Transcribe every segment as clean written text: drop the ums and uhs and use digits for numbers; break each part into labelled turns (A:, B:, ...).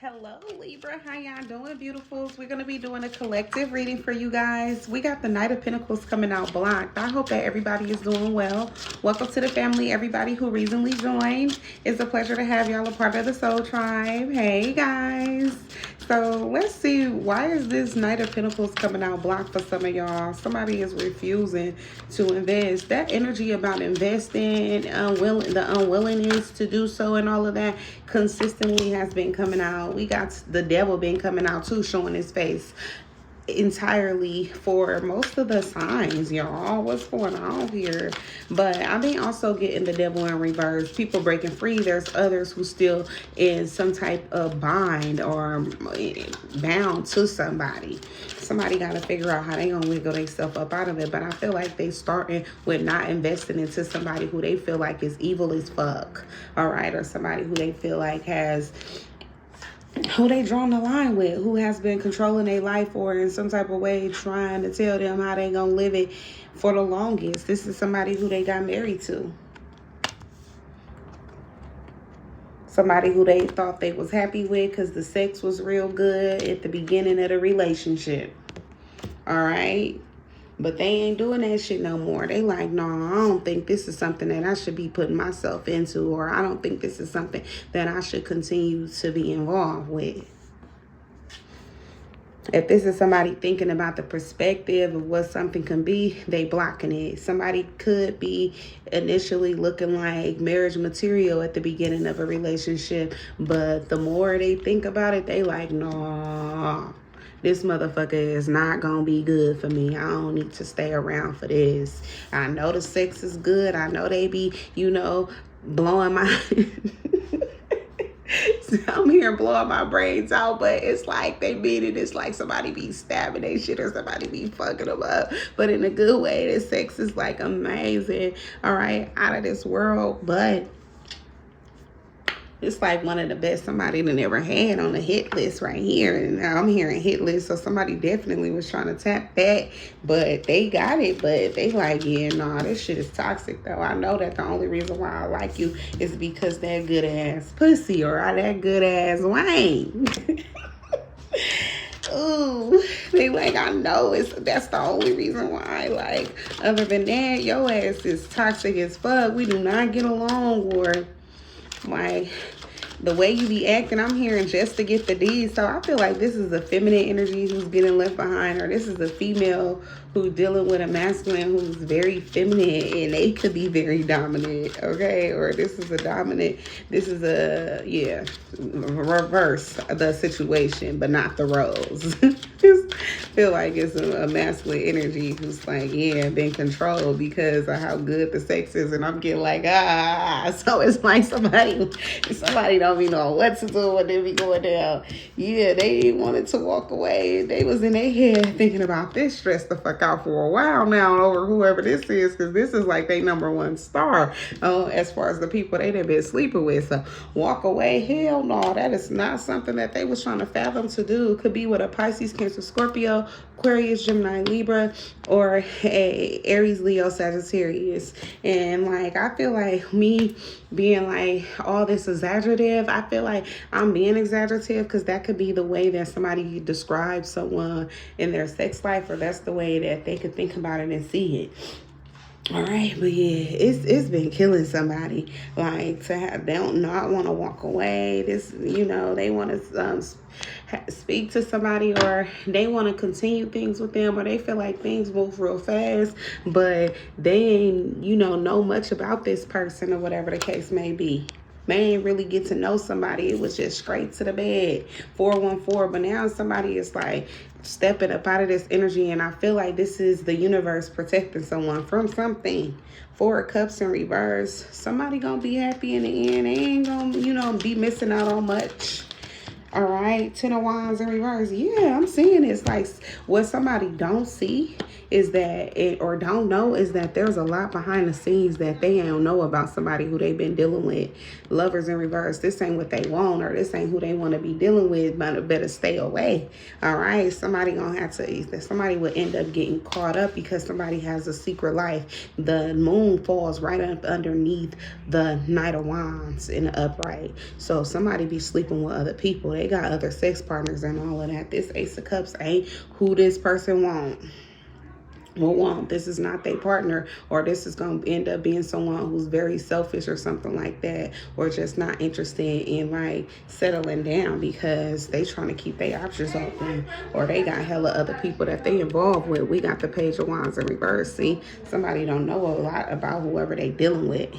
A: Hello Libra, how y'all doing, beautifuls? We're going to be doing a collective reading for you guys. We got the Knight of Pentacles coming out blocked. I hope that everybody is doing well. Welcome to the family, everybody who recently joined. It's a pleasure to have y'all a part of the Soul Tribe. Hey guys. So let's see, why is this Knight of Pentacles coming out blocked for some of y'all? Somebody is refusing to invest. That energy about investing, the unwillingness to do so and all of that consistently has been coming out. We got the devil been coming out too, showing his face entirely for most of the signs, y'all. What's going on here? But I've been also getting the devil in reverse, people breaking free. There's others who still in some type of bind or bound to somebody. Somebody got to figure out how they gonna wiggle themselves up out of it. But I feel like they starting with not investing into somebody who they feel like is evil as fuck, all right, or somebody who they feel like has, who they drawn the line with, who has been controlling their life or in some type of way trying to tell them how they gonna live it for the longest. This is somebody who they got married to. Somebody who they thought they was happy with because the sex was real good at the beginning of the relationship. All right? But they ain't doing that shit no more. They like, no, I don't think this is something that I should be putting myself into, or I don't think this is something that I should continue to be involved with. If this is somebody thinking about the perspective of what something can be, they blocking it. Somebody could be initially looking like marriage material at the beginning of a relationship, but the more they think about it, they like, no, this motherfucker is not gonna be good for me. I don't need to stay around for this. I know the sex is good. I know they be, blowing my... I'm here blowing my brains out, but it's like they mean it. It's like somebody be stabbing they shit or somebody be fucking them up, but in a good way. This sex is like amazing, all right, out of this world, but it's like one of the best somebody done ever had on the hit list right here. And now I'm hearing hit list, so somebody definitely was trying to tap that, but they got it. But they like, yeah, nah, this shit is toxic though. I know that the only reason why I like you is because that good ass pussy or that good ass Wayne. Ooh, they like, I know that's the only reason why. Like, other than that, your ass is toxic as fuck. We do not get along, or like the way you be acting, I'm hearing just to get the deed. So I feel like this is a feminine energy who's getting left behind, or this is a female who's dealing with a masculine who's very feminine, and they could be very dominant, okay? Or this is a dominant, this is a, yeah, reverse the situation, but not the roles. Just feel like it's a masculine energy who's like, yeah, been controlled because of how good the sex is, and I'm getting like, so it's like somebody don't be know what to do when they be going down. Yeah, they wanted to walk away. They was in their head thinking about this, stressed the fuck out for a while now over whoever this is, because this is like their #1 star as far as the people they done been sleeping with. So walk away, hell no, that is not something that they was trying to fathom to do. Could be with a Pisces, Cancer, Scorpio, Aquarius, Gemini, Libra, or a Aries, Leo, Sagittarius. And like, I feel like me being like all this exaggerative, I feel like I'm being exaggerative because that could be the way that somebody describes someone in their sex life, or that's the way that they could think about it and see it. All right, but yeah, it's been killing somebody. Like, to have, they don't not want to walk away. This, they want to speak to somebody, or they want to continue things with them, or they feel like things move real fast, but they ain't, know much about this person or whatever the case may be. They ain't really get to know somebody. It was just straight to the bed, 414. But now somebody is like stepping up out of this energy, and I feel like this is the universe protecting someone from something. 4 of Cups in reverse. Somebody gonna be happy in the end. They ain't gonna, be missing out on much. All right, 10 of Wands in reverse. Yeah, I'm seeing this. Like, what somebody don't see is that, or don't know, is that there's a lot behind the scenes that they don't know about somebody who they've been dealing with. Lovers in reverse. This ain't what they want, or this ain't who they want to be dealing with, but better stay away. All right, somebody gonna have to, somebody will end up getting caught up because somebody has a secret life. The moon falls right up underneath the Knight of Wands in the upright. So somebody be sleeping with other people. They they got other sex partners and all of that. This Ace of Cups ain't who this person want. This is not their partner, or this is going to end up being someone who's very selfish or something like that, or just not interested in like settling down because they trying to keep their options open, or they got hella other people that they involved with. We got the Page of Wands in reverse. See, somebody don't know a lot about whoever they dealing with.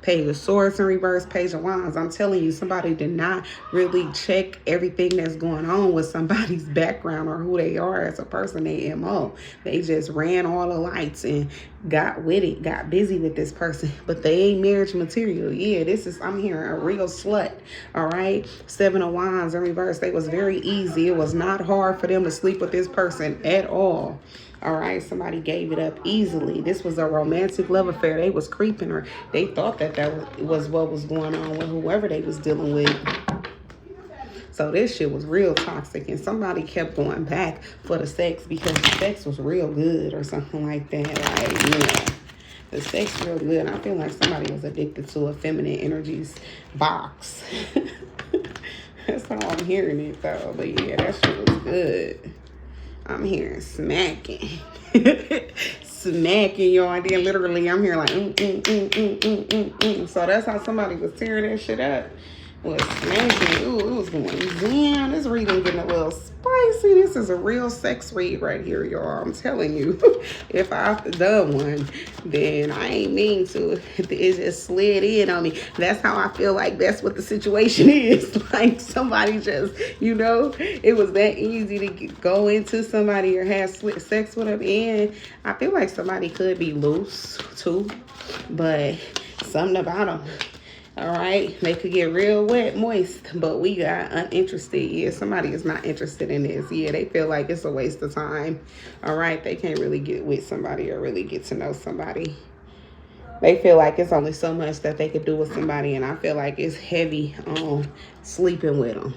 A: Page of Swords in reverse, Page of Wands. I'm telling you, somebody did not really check everything that's going on with somebody's background or who they are as a person, they MO. They just ran all the lights and got with it, got busy with this person, but they ain't marriage material. Yeah, this is, I'm hearing a real slut. All right, Seven of Wands in reverse. They was very easy. It was not hard for them to sleep with this person at all. All right, somebody gave it up easily. This was a romantic love affair. They was creeping her. They thought that was what was going on with whoever they was dealing with. So this shit was real toxic, and somebody kept going back for the sex because the sex was real good or something like that. Like, yeah, the sex real good. I feel like somebody was addicted to a feminine energies box. That's how I'm hearing it though. But yeah, that shit was good. I'm hearing smacking. Smacking, y'all. And then literally I'm here like, So that's how somebody was tearing that shit up. Was smacking. Ooh, it was going down. This reading getting a little spicy. This is a real sex read right here, y'all. I'm telling you. If I've done one, then I ain't mean to. It just slid in on me. That's how I feel like that's what the situation is. Like somebody just, you know, it was that easy to go into somebody or have sex with them. And I feel like somebody could be loose too, but something about them. All right, they could get real wet, moist, but we got uninterested. Yeah, somebody is not interested in this. Yeah, they feel like it's a waste of time. All right, they can't really get with somebody or really get to know somebody. They feel like it's only so much that they could do with somebody, and I feel like it's heavy on sleeping with them.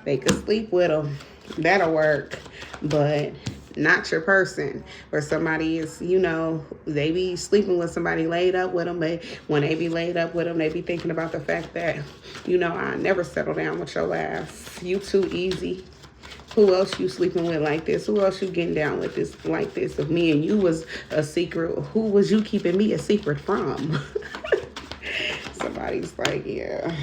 A: They could sleep with them. That'll work, but not your person. Or somebody is, you know, they be sleeping with somebody, laid up with them, but when they be laid up with them, they be thinking about the fact that, you know, I never settle down with your ass. You too easy. Who else you sleeping with like this? Who else you getting down with this like this? If me and you was a secret, who was you keeping me a secret from? Somebody's like, yeah.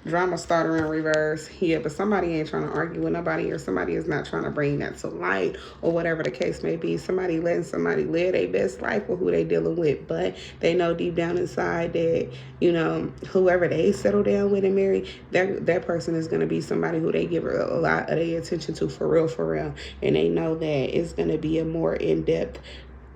A: Drama starter in reverse. Yeah, but somebody ain't trying to argue with nobody, or somebody is not trying to bring that to light, or whatever the case may be. Somebody letting somebody live their best life with who they dealing with, but they know deep down inside that, you know, whoever they settle down with and marry, that person is going to be somebody who they give a lot of their attention to for real. And they know that it's going to be a more in-depth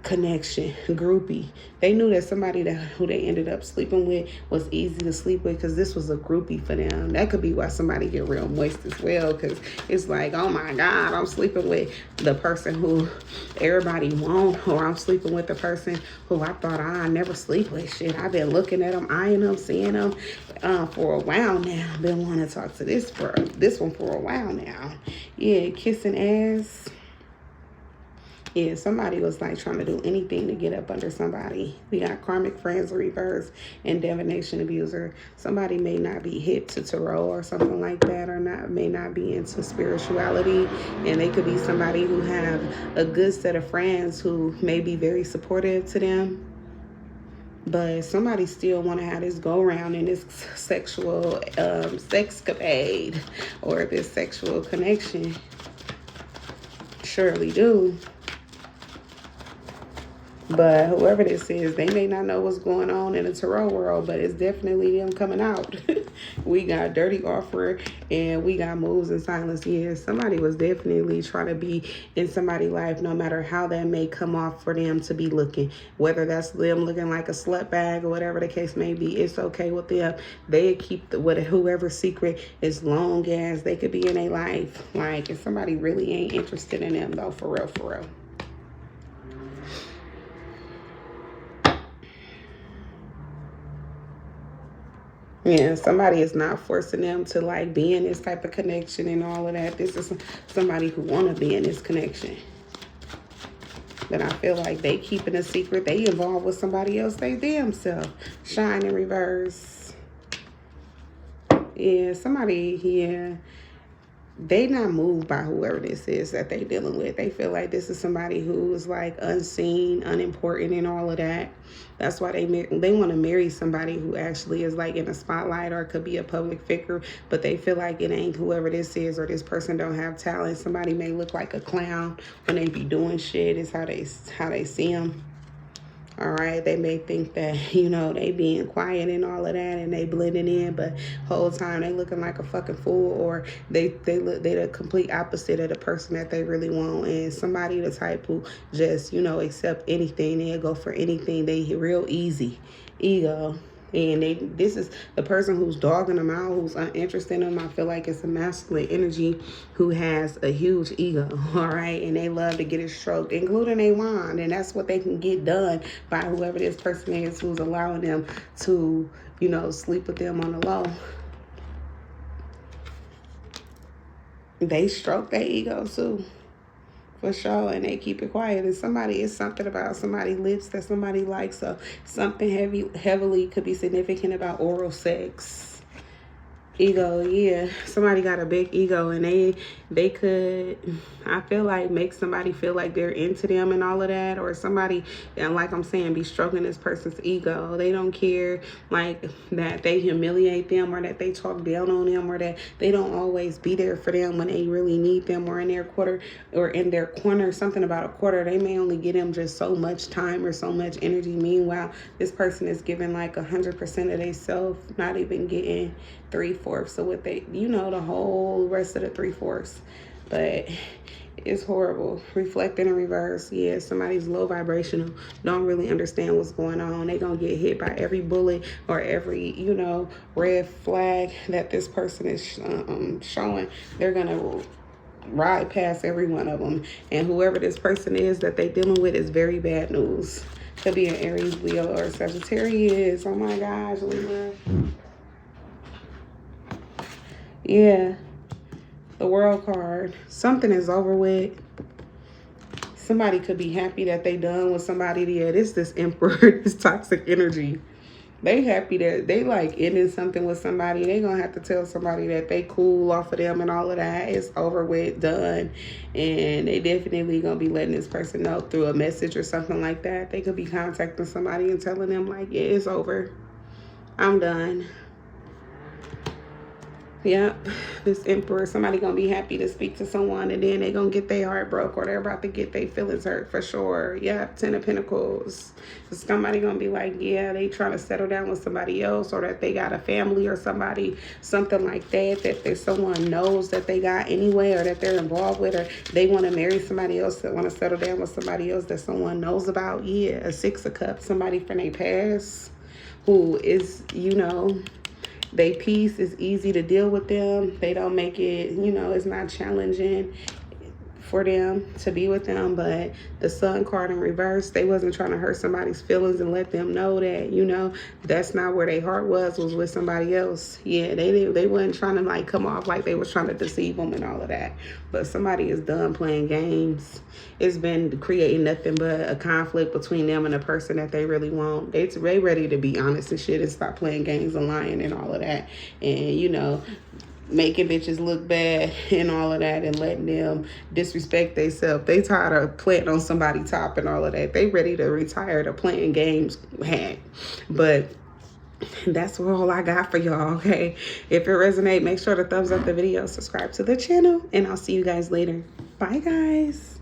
A: connection, groupie. They knew that somebody who they ended up sleeping with was easy to sleep with because this was a groupie for them. That could be why somebody get real moist as well, because it's like, oh my God, I'm sleeping with the person who everybody want, or I'm sleeping with the person who I thought I never sleep with. Shit, I've been looking at them, eyeing them, seeing them for a while now. Been wanting to talk to this one for a while now. Yeah, kissing ass. Yeah, somebody was like trying to do anything to get up under somebody. We got karmic friends reverse and divination abuser. Somebody may not be hip to tarot or something like that, or may not be into spirituality, and they could be somebody who have a good set of friends who may be very supportive to them. But somebody still want to have this go around in this sexual sexcapade or this sexual connection. Surely do. But whoever this is, they may not know what's going on in the tarot world, but it's definitely them coming out. We got dirty offer and we got moves in silence. Yeah, somebody was definitely trying to be in somebody's life, no matter how that may come off for them to be looking. Whether that's them looking like a slut bag or whatever the case may be, it's okay with them. They keep whoever's secret as long as they could be in their life. Like, if somebody really ain't interested in them though, for real. Yeah, somebody is not forcing them to like be in this type of connection and all of that. This is somebody who want to be in this connection. But I feel like they keeping a secret. They involved with somebody else, they damn self. Shine in reverse. Yeah, somebody, yeah. They not moved by whoever this is that they dealing with. They feel like this is somebody who is like unseen, unimportant, and all of that. That's why they want to marry somebody who actually is like in the spotlight or could be a public figure, but they feel like it ain't whoever this is, or this person don't have talent. Somebody may look like a clown when they be doing shit. Is how they see them. All right, they may think that, you know, they being quiet and all of that, and they blending in, but whole time they looking like a fucking fool, or they the complete opposite of the person that they really want. And somebody the type who just, you know, accept anything, they'll go for anything. They real easy, ego. And this is the person who's dogging them out, who's uninterested in them. I feel like it's a masculine energy who has a huge ego, all right? And they love to get it stroked, including a wand. And that's what they can get done by whoever this person is who's allowing them to, you know, sleep with them on the low. They stroke their ego too. For sure, and they keep it quiet. And somebody is something about somebody's lips that somebody likes. So something heavily could be significant about oral sex. Ego, yeah. Somebody got a big ego, and they could, I feel like, make somebody feel like they're into them and all of that. Or somebody, and like I'm saying, be stroking this person's ego. They don't care like that they humiliate them, or that they talk down on them, or that they don't always be there for them when they really need them, or in their quarter or in their corner. Something about a quarter, they may only give them just so much time or so much energy. Meanwhile, this person is giving like 100% of themselves, not even getting 3/4 of what they, you know, the whole rest of the 3/4. But it's horrible. Reflecting in reverse. Yeah, somebody's low vibrational, don't really understand what's going on. They gonna get hit by every bullet or every, you know, red flag that this person is showing. They're gonna ride past every one of them. And whoever this person is that they dealing with is very bad news. Could be an Aries, Leo, or Sagittarius. Oh my gosh, Libra. Yeah, the World card. Something is over with. Somebody could be happy that they done with somebody. Yeah, this Emperor, this toxic energy. They happy that they like ending something with somebody. They gonna have to tell somebody that they cool off of them and all of that. It's over with, done. And they definitely gonna be letting this person know through a message or something like that. They could be contacting somebody and telling them like, yeah, it's over. I'm done. Yep, this Emperor, somebody gonna be happy to speak to someone, and then they gonna get their heart broke, or they're about to get their feelings hurt for sure. Yep, 10 of Pentacles. Somebody gonna be like, yeah, they trying to settle down with somebody else, or that they got a family or somebody, something like that, that there's someone knows that they got anyway, or that they're involved with, or they want to marry somebody else, that want to settle down with somebody else that someone knows about. Yeah, a 6 of Cups, somebody from their past who is, you know, they peace is easy to deal with them. They don't make it, you know, it's not challenging for them to be with them. But the Sun card in reverse, they wasn't trying to hurt somebody's feelings and let them know that, you know, that's not where their heart was with somebody else. Yeah, they wasn't trying to like come off like they was trying to deceive them and all of that. But somebody is done playing games. It's been creating nothing but a conflict between them and the person that they really want. They ready to be honest and shit and stop playing games and lying and all of that. And, you know, making bitches look bad and all of that, and letting them disrespect themselves. They tired of playing on somebody's top and all of that. They ready to retire to playing games. But that's all I got for y'all, okay? If it resonates, make sure to thumbs up the video, subscribe to the channel, and I'll see you guys later. Bye, guys.